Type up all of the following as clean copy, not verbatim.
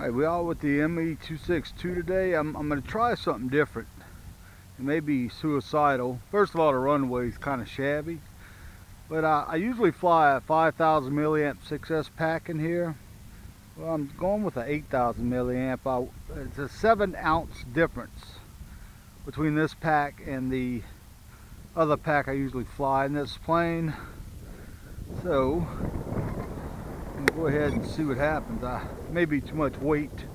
Alright, we all with the ME262 today. I'm going to try something different. It may be suicidal. First of all, the runway is kind of shabby. But I usually fly a 5,000 milliamp 6S pack in here. Well, I'm going with an 8,000 milliamp. It's a 7-ounce difference between this pack and the other pack I usually fly in this plane. So go ahead and see what happens. Maybe too much weight,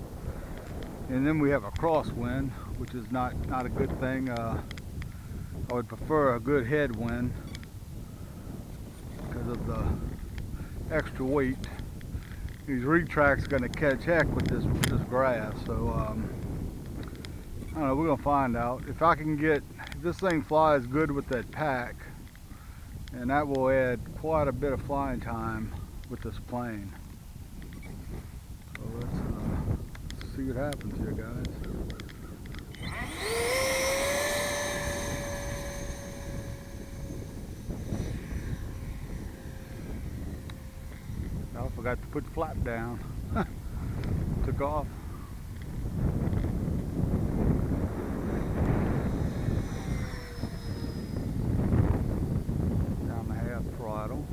and then we have a crosswind, which is not a good thing. I would prefer a good headwind because of the extra weight. These retracts are going to catch heck with this grass, so I don't know. We're going to find out if I can get, if this thing flies good with that pack, and that will add quite a bit of flying time with this plane. So let's see what happens here, guys. I forgot to put the flap down. Took off. Down the half throttle.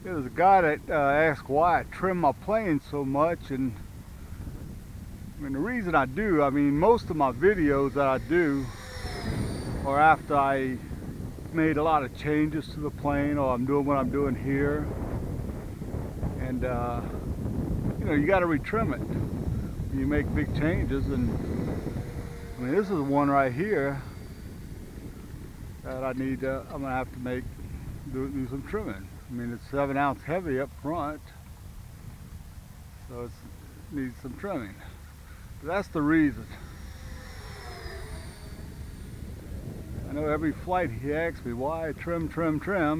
There's a guy that asked why I trim my plane so much, and the reason I do, most of my videos that I do are after I made a lot of changes to the plane, or I'm doing what I'm doing here, and you got to retrim it when you make big changes. And this is one right here that I need. I'm gonna have to do some trimming. It's 7-ounce heavy up front, so it needs some trimming. But that's the reason. I know every flight he asks me why I trim,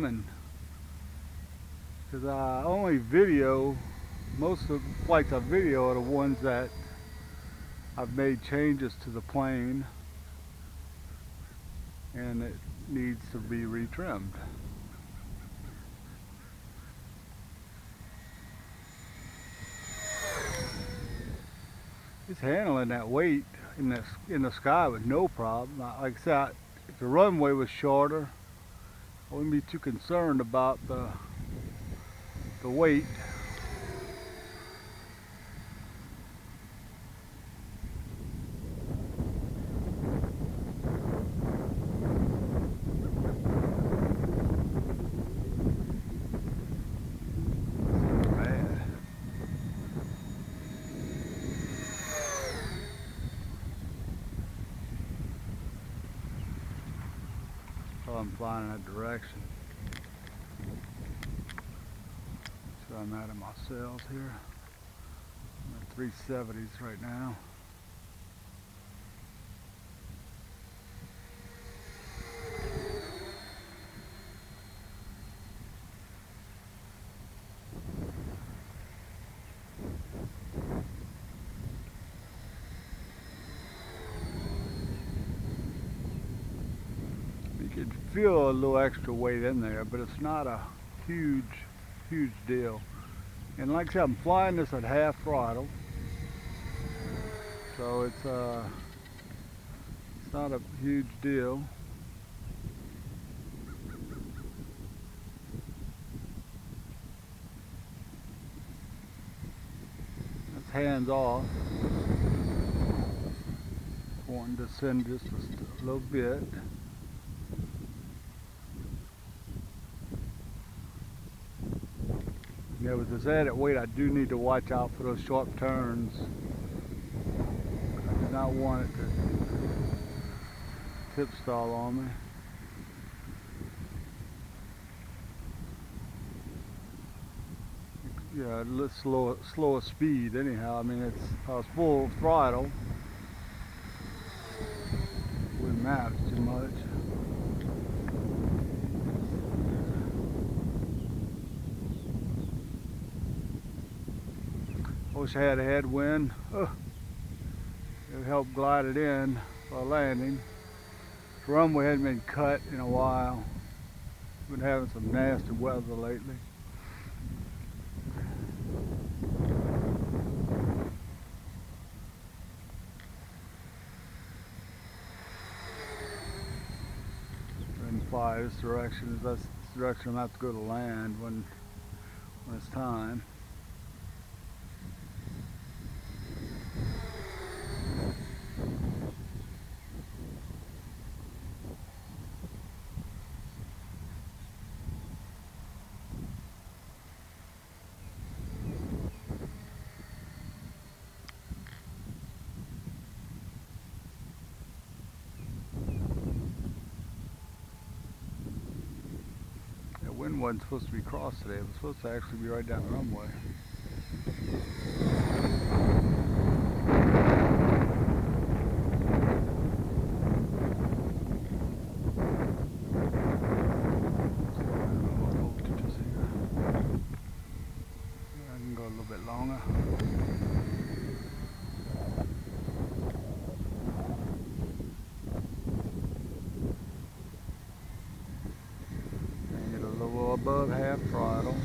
and because I only video, most of the flights I video are the ones that I've made changes to the plane and it needs to be retrimmed. It's handling that weight in the sky with no problem. Like I said, if the runway was shorter, I wouldn't be too concerned about the weight. I'm flying in that direction. So I'm out of my cells here. I'm at 370s right now. You could feel a little extra weight in there, but it's not a huge deal. And like I said, I'm flying this at half throttle, so it's not a huge deal. That's hands off. Wanting to descend just a little bit. Yeah, with this added weight, I do need to watch out for those sharp turns. I do not want it to tip stall on me. Yeah, let's slower speed anyhow. I was full throttle. Wouldn't matter too much. Wish I had a headwind. It would help glide it in for landing. The runway hadn't been cut in a while. Been having some nasty weather lately. And fly this direction. That's the direction I'm going to have to go to land when it's time. The wind wasn't supposed to be crossed today. It was supposed to actually be right down the runway. I can go a little bit longer. And get a little above half throttle.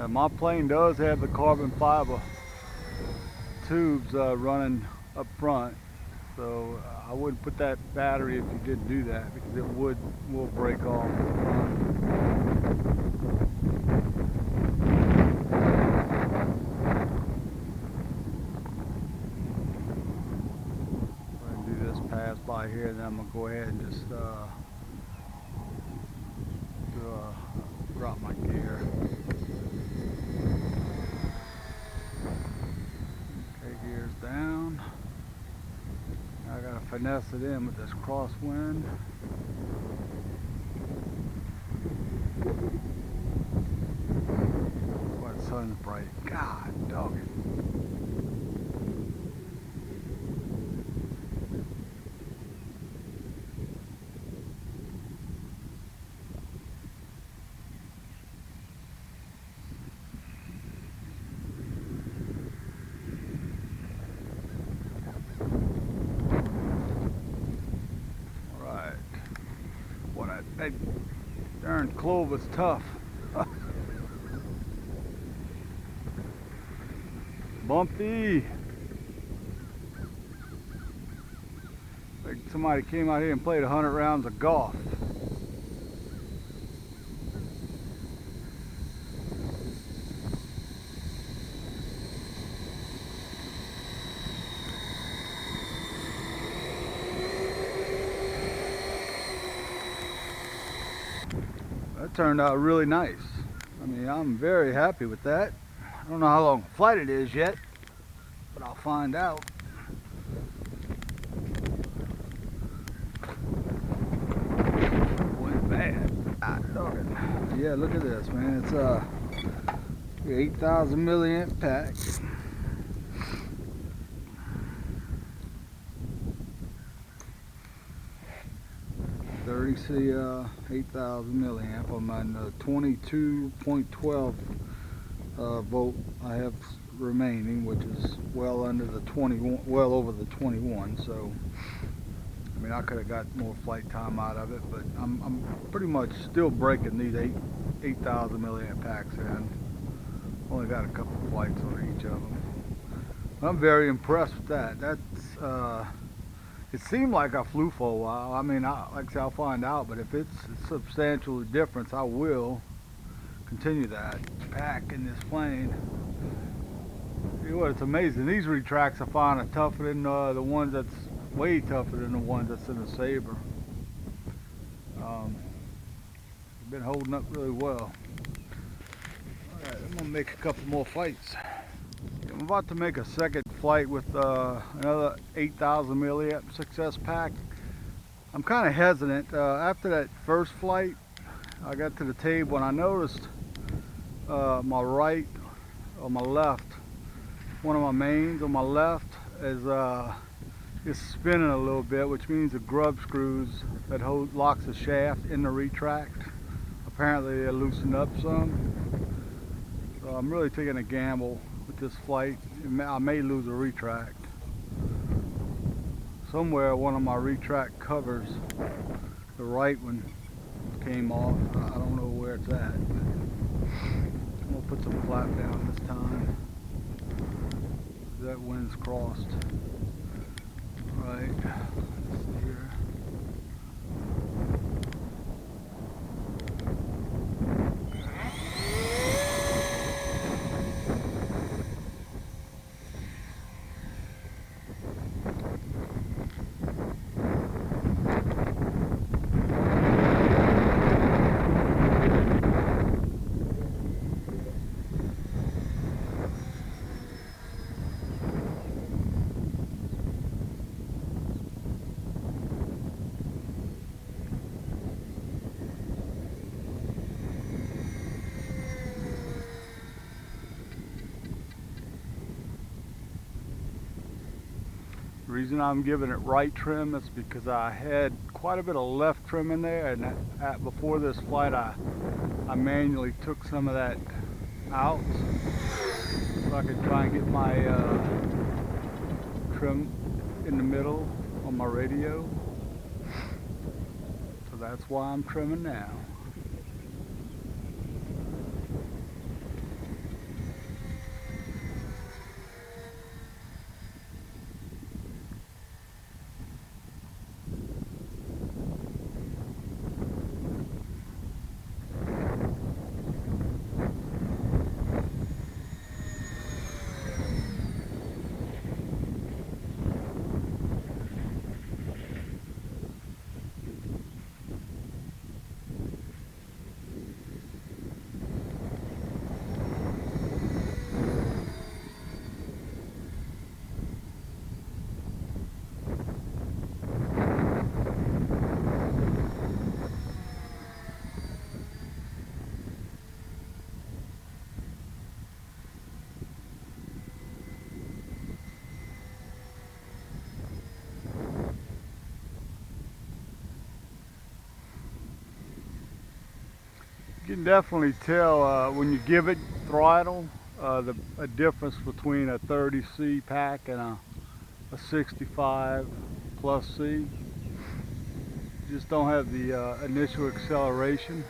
My plane does have the carbon fiber tubes running up front, so I wouldn't put that battery if you didn't do that, because it will break off at the front. I'm going to do this pass by here, and then I'm going to go ahead and just drop my gear. Gears down. Now I gotta finesse it in with this crosswind. Boy, the sun's bright. God dog it. That darn clove is tough. Bumpy. Like somebody came out here and played 100 rounds of golf. That turned out really nice. I mean, I'm very happy with that. I don't know how long a flight it is yet, but I'll find out. Went bad. Yeah, look at this, man. It's a 8,000 milliamp pack. 8,000 milliamp on my 22.12 volt I have remaining, which is well under the 21, well over the 21. So I mean, I could have got more flight time out of it, but I'm pretty much still breaking these 8,000 milliamp packs in. Only got a couple of flights on each of them. I'm very impressed with that. That's it seemed like I flew for a while. I mean, like I said, I'll find out, but if it's a substantial difference, I will continue that pack in this plane. You know what, it's amazing. These retracts I find are tougher than the ones that's way tougher than the ones that's in the Sabre. They've been holding up really well. Alright, I'm going to make a couple more flights. I'm about to make a second flight with another 8,000 milliamp 6S pack. I'm kind of hesitant. After that first flight, I got to the table and I noticed my right or my left, one of my mains on my left is spinning a little bit, which means the grub screws that locks the shaft in the retract, apparently they loosened up some. So I'm really taking a gamble with this flight. I may lose a retract. Somewhere one of my retract covers, the right one, came off. I don't know where it's at. I'm gonna put some flap down this time. That wind's crossed. Right, let's see here. The reason I'm giving it right trim is because I had quite a bit of left trim in there, and before this flight I manually took some of that out so I could try and get my trim in the middle on my radio. So that's why I'm trimming now. You can definitely tell when you give it throttle a difference between a 30C pack and a 65 plus C. You just don't have the initial acceleration.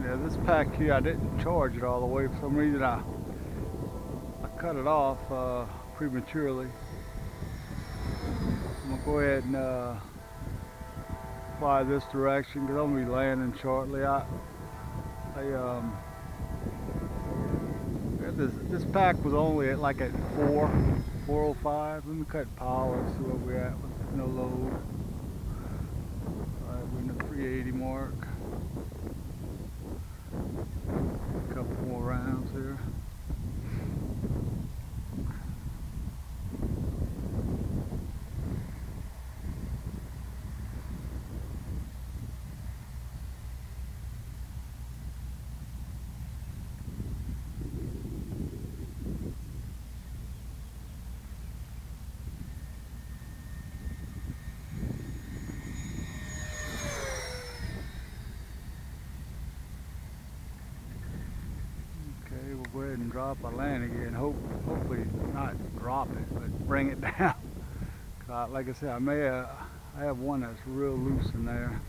Yeah, this pack here, I didn't charge it all the way. For some reason, I cut it off prematurely. I'm gonna go ahead and fly this direction because I'm gonna be landing shortly. This pack was only at like at 405. Let me cut power, see where we're at with no load. Alright, we're in the 380 mark. A couple more rounds here. Go ahead and drop our landing gear and hopefully not drop it, but bring it down. Like I said, I have one that's real loose in there.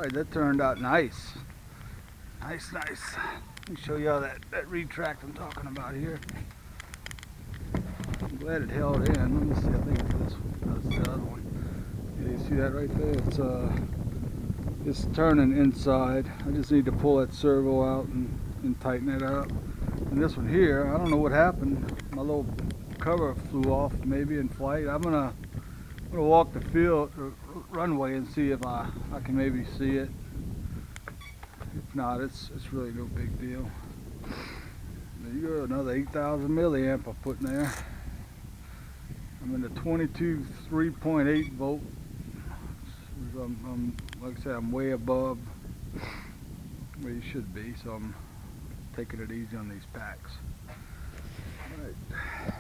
Alright, that turned out nice. Nice. Let me show you how that retract I'm talking about here. I'm glad it held in. Let me see, I think it's this one. That's the other one. Yeah, you see that right there? It's turning inside. I just need to pull that servo out and tighten it up. And this one here, I don't know what happened. My little cover flew off maybe in flight. I'm gonna walk the runway and see if I can maybe see it. If not, it's really no big deal. There you go, another 8,000 milliamp I put in there. I'm in the 22 3.8 volt. Like I said, I'm way above where you should be, so I'm taking it easy on these packs. All right.